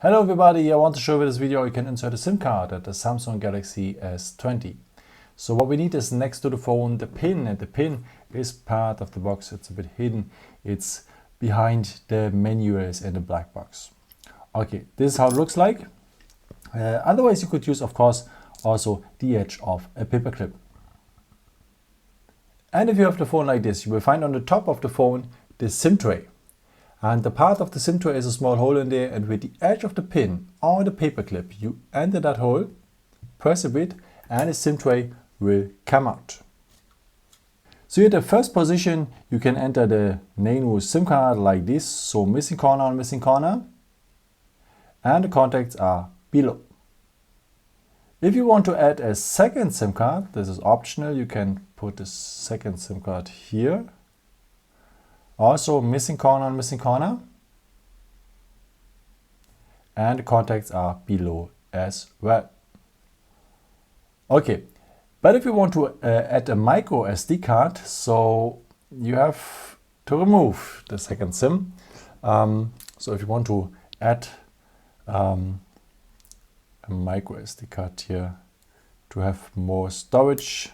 Hello everybody, I want to show you this video you can insert a SIM card at the Samsung Galaxy S20. So what we need is next to the phone the pin, and the pin is part of the box. It's a bit hidden. It's behind the menus in the black box. Okay, this is how it looks like. Otherwise you could use, of course, also the edge of a paperclip. And if you have the phone like this, you will find on the top of the phone the SIM tray. And the part of the SIM tray is a small hole in there, and with the edge of the pin or the paperclip, you enter that hole, press a bit, and the SIM tray will come out. So at the first position, you can enter the nano SIM card like this, so missing corner on missing corner, and the contacts are below. If you want to add a second SIM card, this is optional, you can put the second SIM card here. Also missing corner on missing corner, and the contacts are below as well. Okay, but if you want to add a microSD card, so you have to remove the second SIM. So if you want to add a microSD card here to have more storage,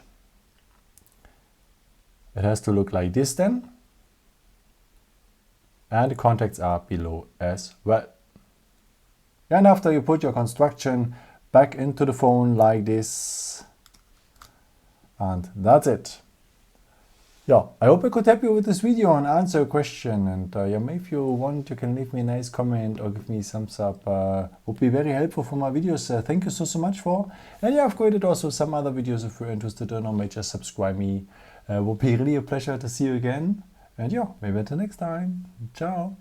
it has to look like this then. And the contacts are below as well. And after you put your construction back into the phone like this, and that's it. Yeah, I hope I could help you with this video and answer a question. And if you want, you can leave me a nice comment or give me a thumbs up. Would be very helpful for my videos. Thank you so much for. And yeah, I've created also some other videos if you're interested in, or may just subscribe me. Would be really a pleasure to see you again. And yeah, maybe until next time. Ciao.